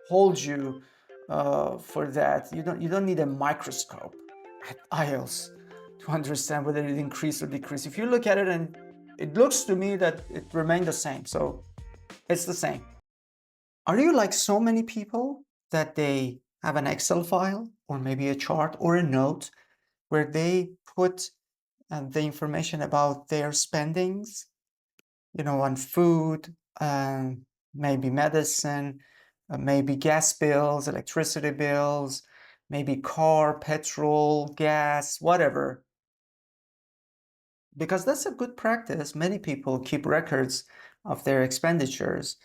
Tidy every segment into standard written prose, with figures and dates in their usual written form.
hold you for that. You don't need a microscope at IELTS to understand whether it increased or decreased. If you look at it, and it looks to me that it remained the same, so it's the same. Are you like so many people that they have an Excel file or maybe a chart or a note where they put the information about their spendings, on food, maybe medicine, maybe gas bills, electricity bills, maybe car, petrol, gas, whatever. Because that's a good practice. Many people keep records of their expenditures,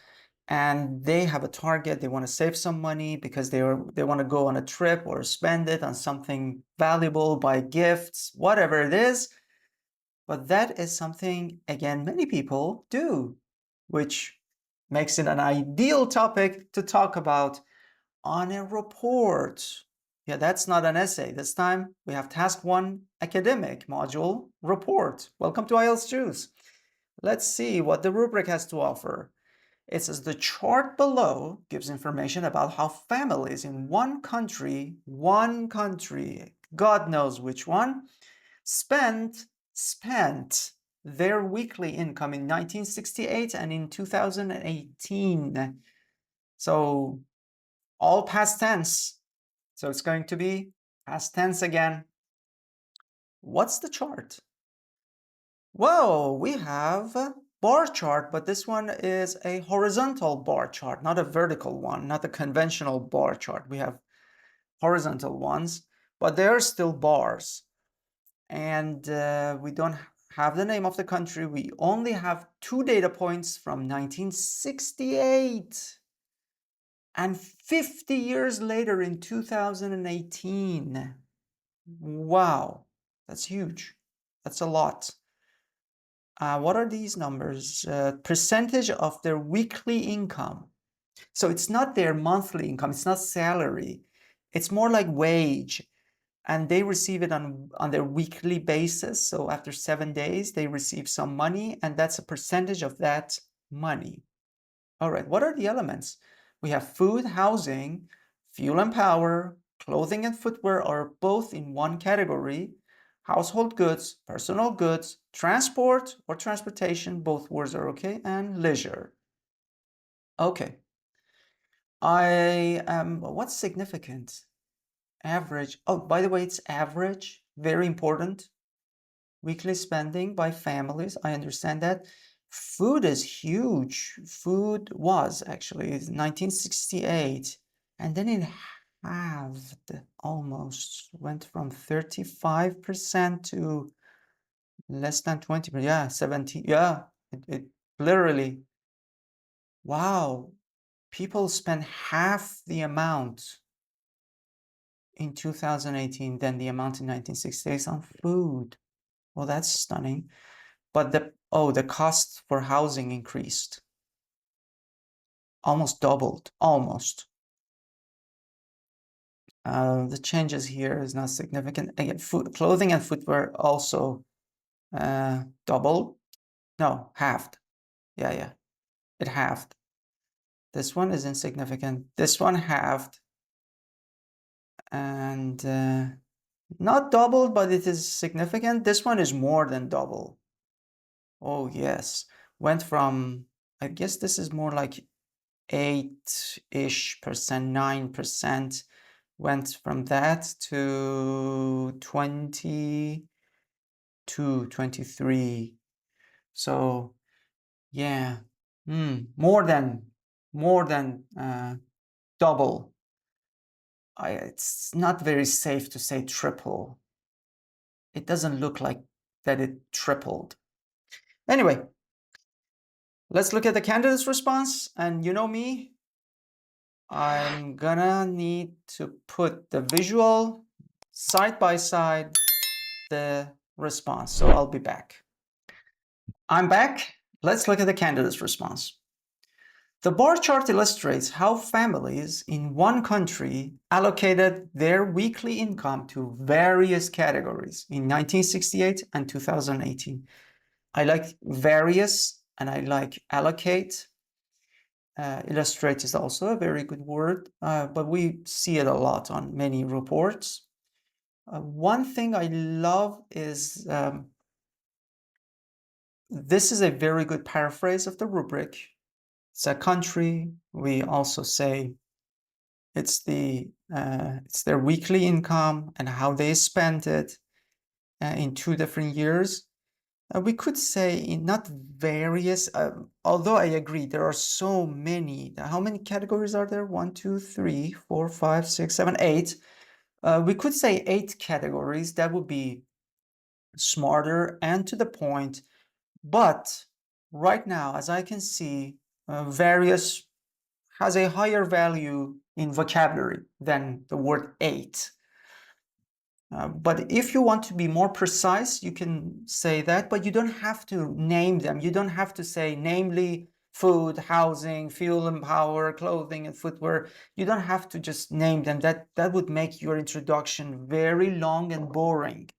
and they have a target. They want to save some money because they want to go on a trip or spend it on something valuable, buy gifts, whatever it is. But that is something, again, many people do, which makes it an ideal topic to talk about on a report. Yeah, that's not an essay. This time we have task 1, academic module report. Welcome to IELTS Juice. Let's see what the rubric has to offer. It says the chart below gives information about how families in one country, God knows which one, spent their weekly income in 1968 and in 2018. So all past tense. So it's going to be past tense again. What's the chart? Well, we have a bar chart, but this one is a horizontal bar chart, not a vertical one, not the conventional bar chart. We have horizontal ones, but they're still bars. And we don't have the name of the country. We only have 2 data points from 1968 and 50 years later in 2018. Wow, that's huge. That's a lot. What are these numbers? Percentage of their weekly income. So it's not their monthly income. It's not salary. It's more like wage. And they receive it on their weekly basis. So after 7 days, they receive some money, and that's a percentage of that money. All right, what are the elements? We have food, housing, fuel and power, clothing and footwear are both in one category. Household goods, personal goods, transport or transportation, both words are okay, and leisure. Okay. What's significant? Average. Oh, by the way, it's average. Very important. Weekly spending by families. I understand that. Food is huge. Food was actually 1968. And then it halved almost. Went from 35% to less than 20%. Yeah, 70. Yeah, it literally. Wow. People spend half the amount in 2018 than the amount in 1968 on food. Well, that's stunning. But the cost for housing increased. Almost doubled, almost. The changes here is not significant. Again, clothing and footwear also doubled. No, halved. Yeah, it halved. This one is insignificant. This one halved. And not doubled, but it is significant. This one is more than double. Oh, yes. Went from, I guess this is more like 8-ish percent, 9%. Went from that to 22, 23. So, yeah, more than double. It's not very safe to say triple. It doesn't look like that it tripled. Anyway, let's look at the candidate's response. And you know me, I'm gonna need to put the visual side by side the response. So I'll be back. I'm back. Let's look at the candidate's response. The bar chart illustrates how families in one country allocated their weekly income to various categories in 1968 and 2018. I like various and I like allocate. illustrate is also a very good word, but we see it a lot on many reports. One thing I love is this is a very good paraphrase of the rubric. It's a country. We also say it's their weekly income and how they spend it in 2 different years. We could say in not various, although I agree there are so many. How many categories are there? 1, 2, 3, 4, 5, 6, 7, 8. We could say 8 categories. That would be smarter and to the point. But right now, as I can see, various has a higher value in vocabulary than the word 8. But if you want to be more precise, you can say that, but you don't have to name them. You don't have to say, namely, food, housing, fuel and power, clothing and footwear. You don't have to just name them. That would make your introduction very long and boring.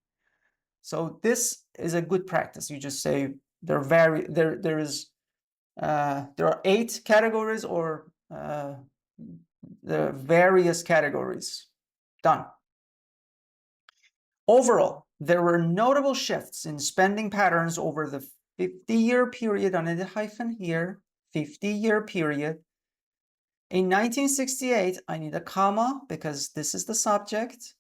So this is a good practice. You just say there are 8 categories or the various categories. Done. Overall, there were notable shifts in spending patterns over the 50-year period. I need a hyphen here, 50-year period. In 1968, I need a comma because this is the subject.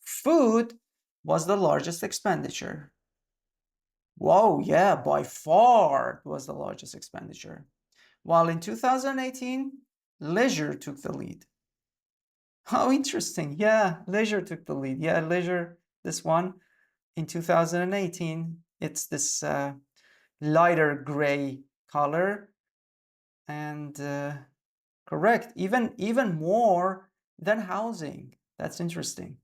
Food was the largest expenditure. Whoa, yeah, by far it was the largest expenditure. While in 2018, leisure took the lead. How interesting. Yeah, leisure took the lead. Yeah, leisure, this one. In 2018, it's this lighter gray color. And correct, even more than housing. That's interesting.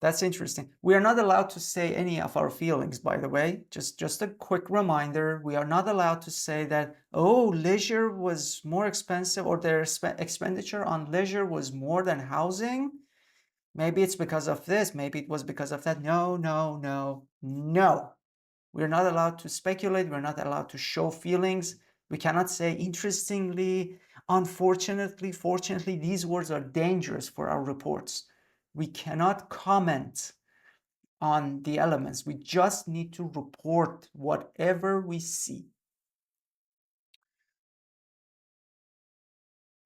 That's interesting. We are not allowed to say any of our feelings, by the way. Just a quick reminder. We are not allowed to say that, oh, leisure was more expensive or their expenditure on leisure was more than housing. Maybe it's because of this. Maybe it was because of that. No, no, no, no. We're not allowed to speculate. We're not allowed to show feelings. We cannot say, interestingly, unfortunately, fortunately. These words are dangerous for our reports. We cannot comment on the elements. We just need to report whatever we see.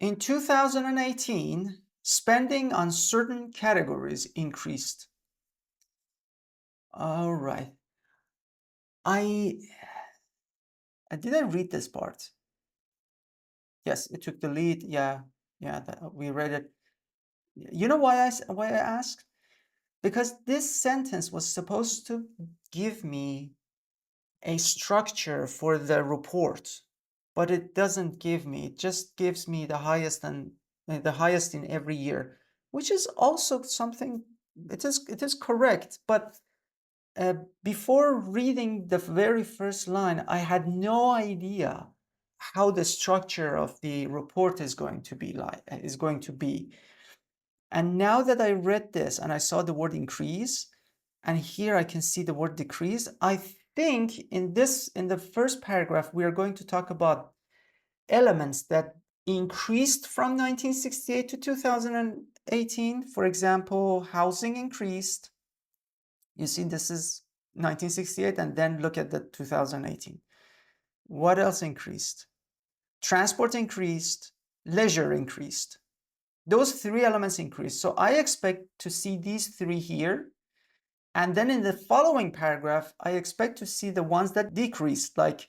In 2018, spending on certain categories increased. All right. Did I read this part? Yes, it took the lead. Yeah, we read it. You know why I asked? Because this sentence was supposed to give me a structure for the report, but it doesn't give me. It just gives me the highest in every year, which is also something. It is correct, but before reading the very first line, I had no idea how the structure of the report is going to be. And now that I read this and I saw the word increase, and here I can see the word decrease, I think in the first paragraph, we are going to talk about elements that increased from 1968 to 2018. For example, housing increased. You see, this is 1968, and then look at the 2018. What else increased? Transport increased, leisure increased. Those 3 elements increased. So I expect to see these 3 here. And then in the following paragraph, I expect to see the ones that decreased, like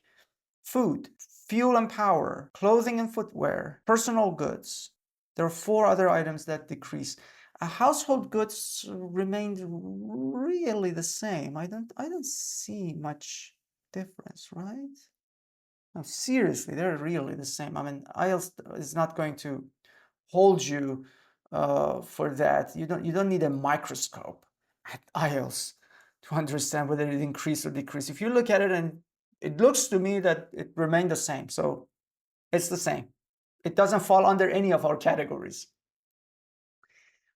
food, fuel and power, clothing and footwear, personal goods. There are 4 other items that decreased. Household goods remained really the same. I don't see much difference, right? No, seriously, they're really the same. I mean, IELTS is not going to hold you for that. You don't need a microscope at IELTS to understand whether it increased or decreased. If you look at it, and it looks to me that it remained the same, so it's the same. It doesn't fall under any of our categories.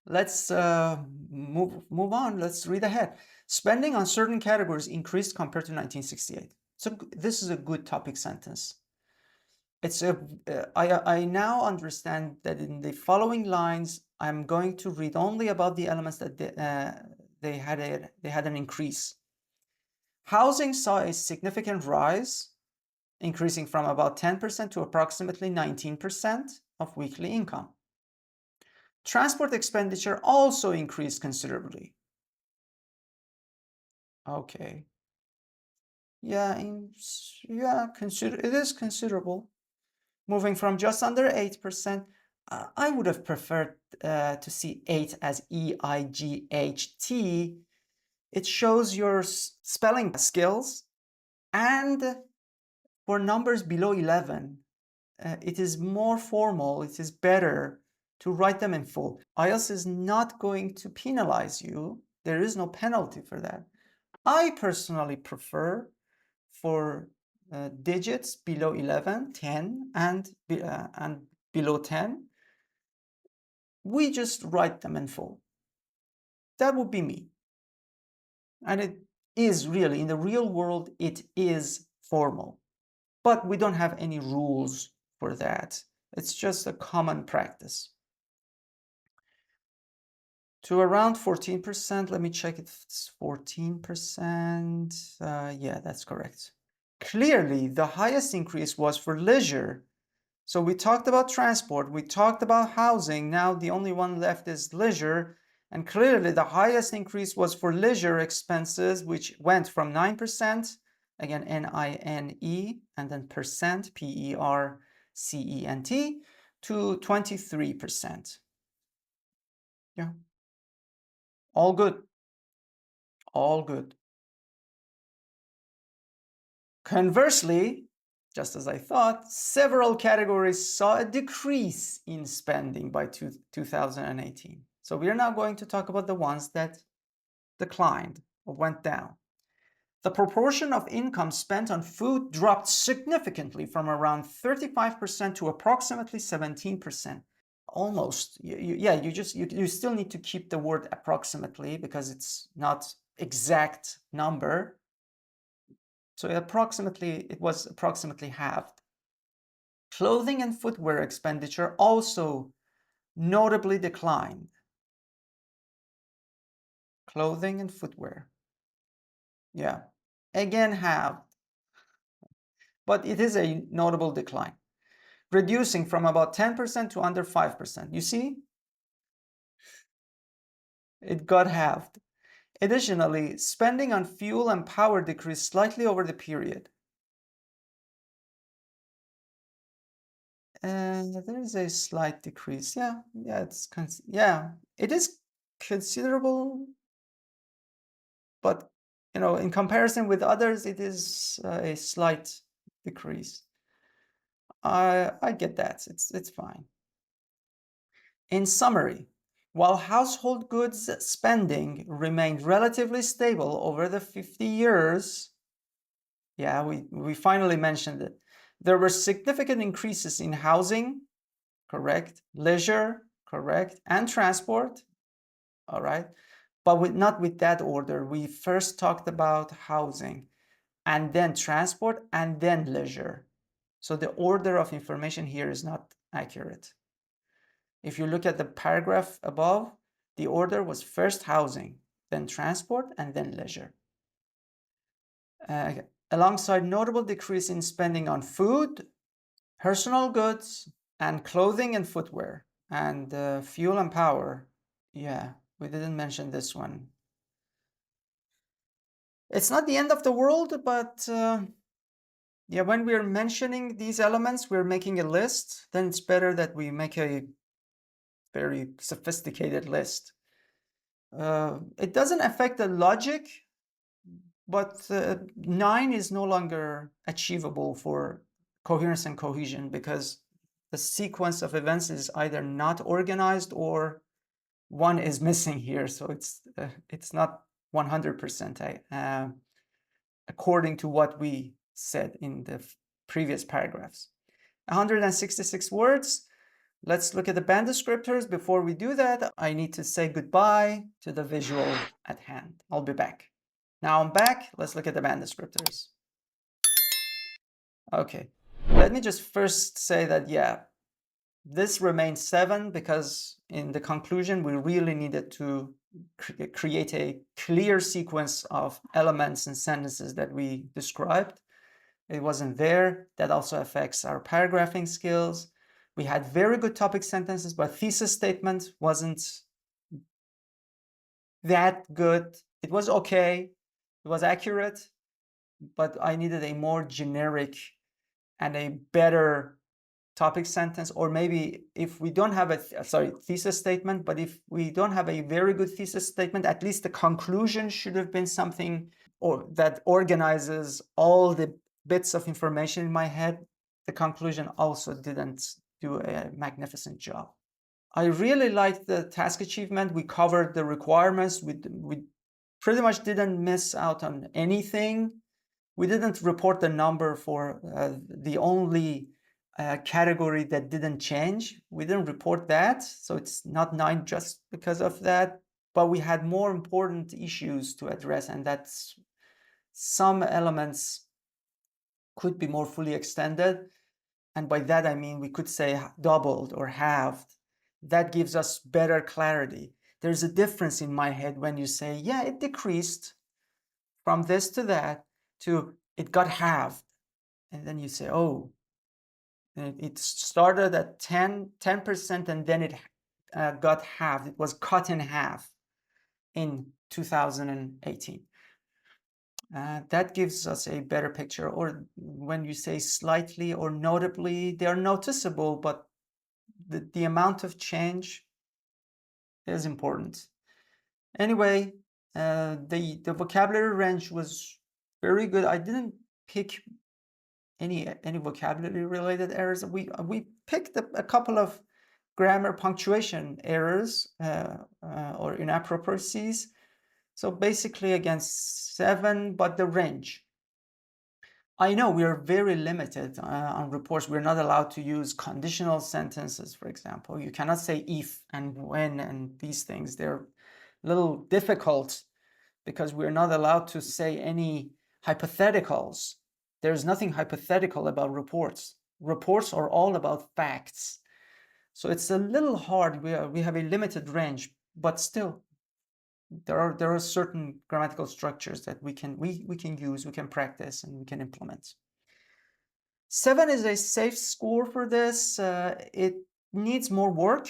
Let's move on. Let's read ahead. Spending on certain categories increased compared to 1968. So this is a good topic sentence. I now understand that in the following lines, I'm going to read only about the elements that they had an increase. Housing saw a significant rise, increasing from about 10% to approximately 19% of weekly income. Transport expenditure also increased considerably. Okay. Yeah, it is considerable. Moving from just under 8%, I would have preferred to see 8 as EIGHT. It shows your spelling skills, and for numbers below 11, it is more formal, it is better to write them in full. IELTS is not going to penalize you. There is no penalty for that. I personally prefer for digits below 11, 10, and below 10, we just write them in full. That would be me. And it is really, in the real world, it is formal. But we don't have any rules for that. It's just a common practice. To around 14%, let me check if it's 14%. Yeah, that's correct. Clearly, the highest increase was for leisure. So we talked about transport, we talked about housing, now the only one left is leisure. And clearly the highest increase was for leisure expenses, which went from 9%, again N-I-N-E, and then percent, P-E-R-C-E-N-T, to 23%. Yeah. All good. All good. Conversely, just as I thought, several categories saw a decrease in spending by 2018. So we are now going to talk about the ones that declined or went down. The proportion of income spent on food dropped significantly from around 35% to approximately 17%. Almost, you still need to keep the word approximately because it's not exact number. So it was approximately halved. Clothing and footwear expenditure also notably declined. Clothing and footwear. Yeah, again halved. But it is a notable decline, reducing from about 10% to under 5%. You see? It got halved. Additionally, spending on fuel and power decreased slightly over the period. And there is a slight decrease. Yeah, it is considerable, but in comparison with others, it is a slight decrease. I get that. It's fine. In summary, while household goods spending remained relatively stable over the 50 years, yeah, we finally mentioned it. There were significant increases in housing, correct, leisure, correct, and transport, all right, but not with that order. We first talked about housing, and then transport, and then leisure. So the order of information here is not accurate. If you look at the paragraph above, the order was first housing, then transport, and then leisure. Alongside notable decrease in spending on food, personal goods, and clothing and footwear, and fuel and power. Yeah, we didn't mention this one. It's not the end of the world, but yeah, when we're mentioning these elements, we're making a list, then it's better that we make a very sophisticated list. It doesn't affect the logic, but 9 is no longer achievable for coherence and cohesion because the sequence of events is either not organized or one is missing here. So it's not 100% according to what we said in the previous paragraphs. 166 words. Let's look at the band descriptors. Before we do that, I need to say goodbye to the visual at hand. I'll be back. Now I'm back. Let's look at the band descriptors. Okay. Let me just first say that, yeah, this remains 7 because in the conclusion, we really needed to create a clear sequence of elements and sentences that we described. It wasn't there. That also affects our paragraphing skills. We had very good topic sentences, but thesis statement wasn't that good. It was okay. It was accurate, but I needed a more generic and a better topic sentence. Or maybe if we don't have a thesis statement, but if we don't have a very good thesis statement, at least the conclusion should have been something or that organizes all the bits of information in my head. The conclusion also didn't do a magnificent job. I really liked the task achievement. We covered the requirements. We pretty much didn't miss out on anything. We didn't report the number for the only category that didn't change. We didn't report that, so it's not 9 just because of that. But we had more important issues to address, and that's some elements could be more fully extended. And by that, I mean we could say doubled or halved. That gives us better clarity. There's a difference in my head when you say, yeah, it decreased from this to that to it got halved. And then you say, oh, it started at 10% and then it got halved. It was cut in half in 2018. That gives us a better picture. Or when you say slightly or notably, they're noticeable, but the amount of change is important. Anyway, the vocabulary range was very good. I didn't pick any vocabulary related errors. We picked a couple of grammar punctuation errors or inappropriacies. So basically against 7, but the range. I know we are very limited on reports. We're not allowed to use conditional sentences, for example. You cannot say if and when and these things. They're a little difficult because we're not allowed to say any hypotheticals. There's nothing hypothetical about reports. Reports are all about facts. So it's a little hard. We have a limited range, but still, there are certain grammatical structures that we can use, we can practice, and we can implement. 7 is a safe score for this. It needs more work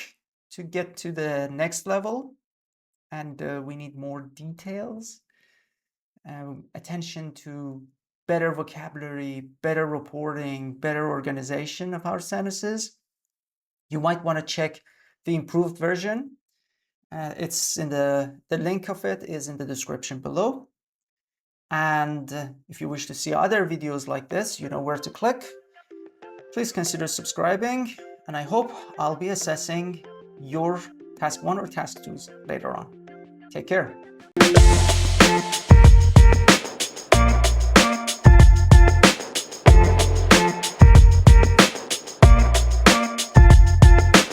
to get to the next level, and we need more details, attention to better vocabulary, better reporting, better organization of our sentences. You might want to check the improved version. It's in the link of it is in the description below. And if you wish to see other videos like this, you know where to click. Please consider subscribing, and I hope I'll be assessing your task 1 or task 2s later on. Take care.